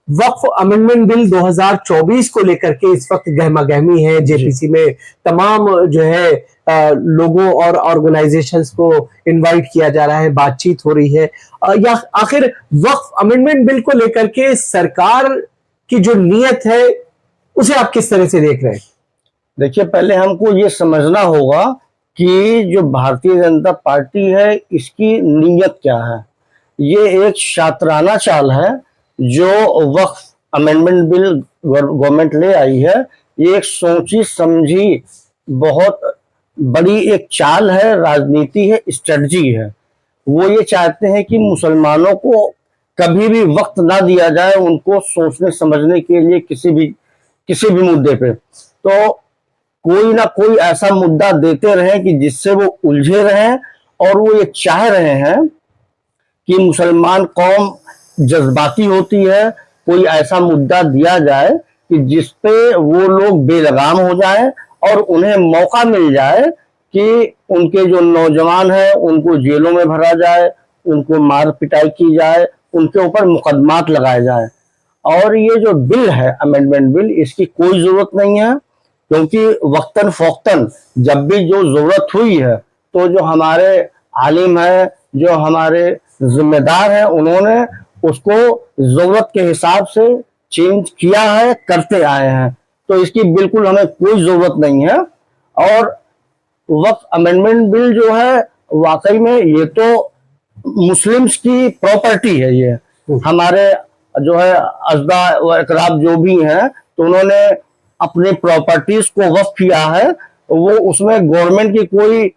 वक्फ amendment bill 2024 को लेकर के इस वक्त गहमा गहमी है। जेपीसी में तमाम जो है लोगों और ऑर्गेनाइजेशंस को इनवाइट किया जा रहा है, बातचीत हो रही है। या आखिर वक्फ अमेंडमेंट बिल को लेकर के सरकार की जो नीयत है उसे आप किस तरह से देख रहे हैं? देखिए, पहले हमको ये समझना होगा कि जो भारतीय जनता पार्टी है इसकी नीयत क्या है। ये एक शातराना चाल है जो वक्फ अमेंडमेंट बिल गवर्नमेंट ले आई है। ये एक सोची समझी बहुत बड़ी एक चाल है, राजनीति है, स्ट्रेटजी है। वो ये चाहते हैं कि मुसलमानों को कभी भी वक्त ना दिया जाए उनको सोचने समझने के लिए किसी भी मुद्दे पे। तो कोई ना कोई ऐसा मुद्दा देते रहें कि जिससे वो उलझे रहें, और वो ये चाह रहे हैं कि मुसलमान कौम जज्बाती होती है, कोई ऐसा मुद्दा दिया जाए कि जिसपे वो लोग बेलगाम हो जाएं और उन्हें मौका मिल जाए कि उनके जो नौजवान हैं उनको जेलों में भरा जाए, उनको मार पिटाई की जाए, उनके ऊपर मुकदमात लगाए जाए। और ये जो बिल है अमेंडमेंट बिल, इसकी कोई जरूरत नहीं है, क्योंकि वक्तन फोक्तन जब भी जो जरूरत हुई है तो जो हमारे आलिम है, जो हमारे जिम्मेदार हैं, उन्होंने उसको जरूरत के हिसाब से चेंज किया है, करते आए हैं। तो इसकी बिल्कुल हमें कोई जरूरत नहीं है। और वक्फ अमेंडमेंट बिल जो है वाकई में ये तो मुस्लिम्स की प्रॉपर्टी है। ये हमारे जो है अज़दा व इकराब जो भी हैं तो उन्होंने अपने प्रॉपर्टीज को वक्फ किया है, वो उसमें गवर्नमेंट की कोई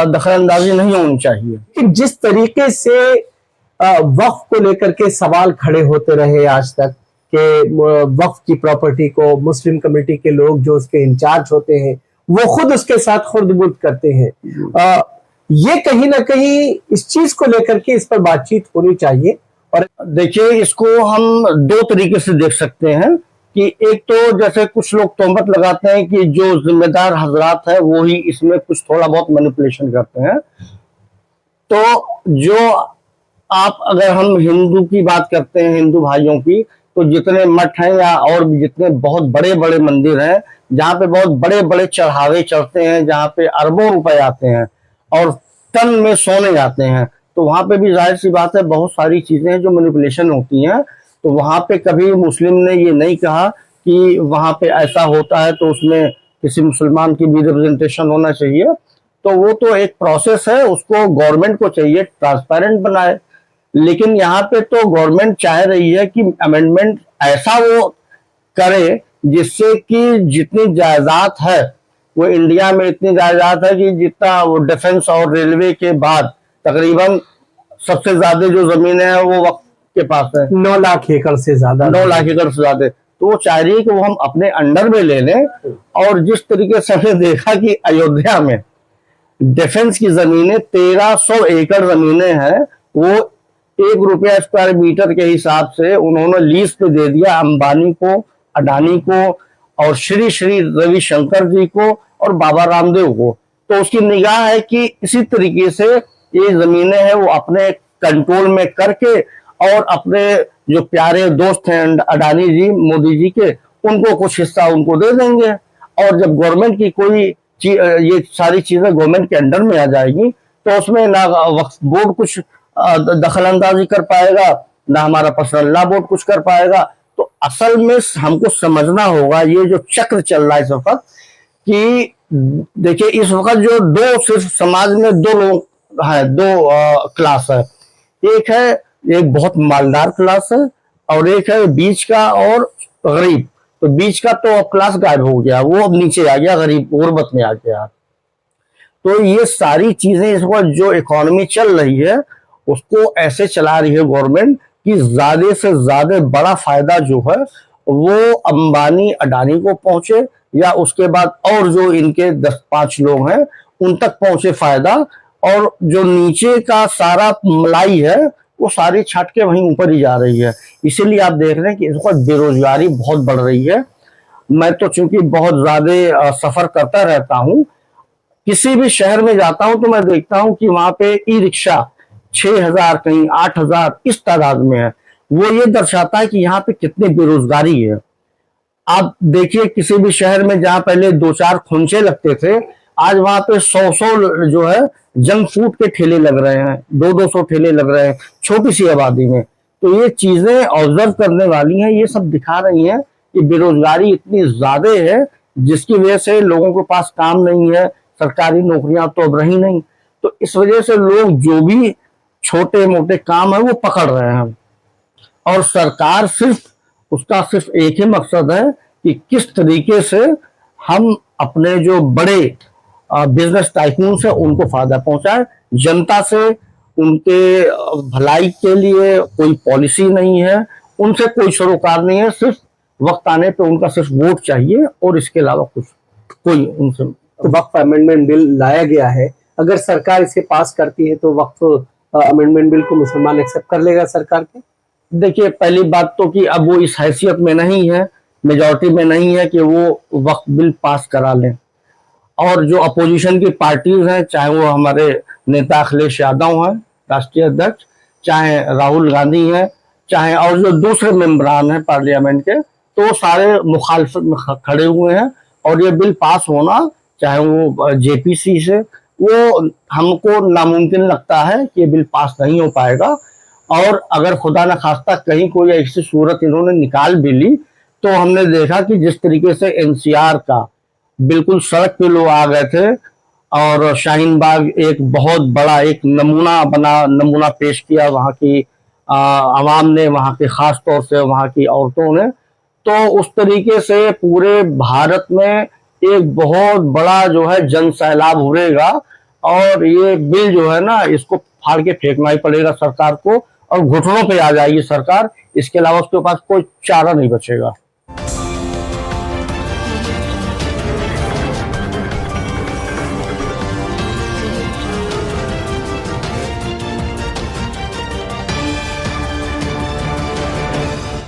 दखल अंदाजी नहीं होनी चाहिए। कि जिस तरीके से वक्फ को लेकर के सवाल खड़े होते रहे आज तक कि वक्फ की प्रॉपर्टी को मुस्लिम कमेटी के लोग जो उसके इंचार्ज होते हैं वो खुद उसके साथ खुर्द-बुर्द करते हैं, ये कहीं ना कहीं इस चीज को लेकर के इस पर बातचीत होनी चाहिए। और देखिए, इसको हम दो तरीके से देख सकते हैं कि एक तो जैसे कुछ लोग तोहमत लगाते हैं कि जो जिम्मेदार हजरात है वो ही इसमें कुछ थोड़ा बहुत मैनिपुलेशन करते हैं। तो जो आप अगर हम हिंदू की बात करते हैं, हिंदू भाइयों की, तो जितने मठ हैं या और भी जितने बहुत बड़े बड़े मंदिर हैं जहाँ पे बहुत बड़े बड़े चढ़ावे चढ़ते हैं, जहाँ पे अरबों रुपए आते हैं और टन में सोने जाते हैं, तो वहां पे भी जाहिर सी बात है बहुत सारी चीजें हैं जो मैनिपुलेशन होती हैं। तो वहां पे कभी मुस्लिम ने ये नहीं कहा कि वहां पे ऐसा होता है तो उसमें किसी मुसलमान की भी रिप्रेजेंटेशन होना चाहिए। तो वो तो एक प्रोसेस है, उसको गवर्नमेंट को चाहिए ट्रांसपेरेंट बनाए। लेकिन यहाँ पे तो गवर्नमेंट चाह रही है कि अमेंडमेंट ऐसा वो करे जिससे कि जितनी जायदाद है, वो इंडिया में इतनी जायदाद है कि जितना वो डिफेंस और रेलवे के बाद तकरीबन सबसे ज्यादा जो जमीनें हैं वो वक्त के पास है, 9 लाख एकड़ से ज्यादा। 9 लाख एकड़ से ज्यादा। तो वो चाह रही है कि वो हम अपने अंडर में ले लें। और जिस तरीके से हमने देखा कि अयोध्या में डिफेंस की जमीनें 1300 एकड़ जमीनें हैं, वो ₹1 स्क्वायर मीटर के हिसाब से उन्होंने लीज पे दे दिया अंबानी को, अडानी को और श्री श्री रविशंकर जी को और बाबा रामदेव को। तो उसकी निगाह है कि इसी तरीके से ये जमीनें हैं वो अपने कंट्रोल में करके और अपने जो प्यारे दोस्त हैं अडानी जी, मोदी जी के, उनको कुछ हिस्सा उनको दे देंगे। और जब गवर्नमेंट की कोई ये सारी चीजें गवर्नमेंट के अंडर में आ जाएगी तो उसमें ना वक्फ बोर्ड कुछ दखल अंदाजी कर पाएगा, ना हमारा पर्सनल लॉ बोर्ड कुछ कर पाएगा। तो असल में हमको समझना होगा ये जो चक्र चल रहा है इस वक्त, कि देखिए इस वक्त जो दो सिर्फ समाज में दो लोग है, दो क्लास है। एक है एक बहुत मालदार क्लास है और एक है बीच का और गरीब। तो बीच का तो क्लास गायब हो गया, वो अब नीचे आ गया, गरीब गुर्बत में आ गया। तो ये सारी चीजें इस वक्त जो इकोनॉमी चल रही है उसको ऐसे चला रही है गवर्नमेंट कि ज्यादा से ज्यादा बड़ा फायदा जो है वो अंबानी अडानी को पहुंचे या उसके बाद और जो इनके 10-5 लोग हैं उन तक पहुंचे फायदा, और जो नीचे का सारा मलाई है वो सारी छट के वहीं ऊपर ही जा रही है। इसीलिए आप देख रहे हैं कि इस वक्त बेरोजगारी बहुत बढ़ रही है। मैं तो चूंकि बहुत ज्यादा सफर करता रहता हूँ, किसी भी शहर में जाता हूं तो मैं देखता हूं कि वहां पे ई रिक्शा 6000 कहीं 8000 इस तादाद में है। वो ये दर्शाता है कि यहाँ पे कितनी बेरोजगारी है। आप देखिए किसी भी शहर में जहाँ पहले 2-4 खुंचे लगते थे, आज वहां पे 100 जो है जंक फूड के ठेले लग रहे हैं, 200 ठेले लग रहे हैं छोटी सी आबादी में। तो ये चीजें ऑब्जर्व करने वाली हैं, ये सब दिखा रही हैं कि बेरोजगारी इतनी ज्यादा है जिसकी वजह से लोगों के पास काम नहीं है, सरकारी नौकरियां तो अब रही नहीं। तो इस वजह से लोग जो भी छोटे मोटे काम है वो पकड़ रहे हैं, और सरकार उसका सिर्फ एक ही मकसद है कि किस तरीके से हम अपने जो बड़े बिजनेस टाइकून से उनको फायदा पहुंचाए। जनता से उनके भलाई के लिए कोई पॉलिसी नहीं है, उनसे कोई सरोकार नहीं है, सिर्फ वक्त आने पे उनका सिर्फ वोट चाहिए और इसके अलावा कुछ कोई उनसे। तो वक्फ अमेंडमेंट बिल लाया गया है, अगर सरकार इसे पास करती है तो वक्फ अमेंडमेंट बिल को मुसलमान एक्सेप्ट कर लेगा सरकार के? देखिए पहली बात तो कि अब वो इस हैसियत में नहीं है, मेजॉरिटी में नहीं है कि वो वक्फ बिल पास करा लें। और जो अपोजिशन की पार्टीज हैं, चाहे वो हमारे नेता अखिलेश यादव हैं राष्ट्रीय अध्यक्ष, चाहे राहुल गांधी हैं, चाहे और जो दूसरे मेंबरान हैं पार्लियामेंट के, तो सारे मुखालफत में खड़े हुए हैं। और ये बिल पास होना, चाहे वो जेपीसी से, वो हमको नामुमकिन लगता है कि ये बिल पास नहीं हो पाएगा। और अगर खुदा न खास्ता कहीं कोई ऐसी सूरत इन्होंने निकाल भी ली, तो हमने देखा कि जिस तरीके से एनसीआर का बिल्कुल सड़क पे लोग आ गए थे और शाहीन बाग एक बहुत बड़ा एक नमूना पेश किया वहाँ की आवाम ने, वहाँ के खास तौर से वहाँ की औरतों ने। तो उस तरीके से पूरे भारत में एक बहुत बड़ा जो है जन सैलाब उड़ेगा, और ये बिल जो है ना, इसको फाड़ के फेंकना ही पड़ेगा सरकार को, और घुटनों पे आ जाएगी सरकार। इसके अलावा उसके पास कोई चारा नहीं बचेगा।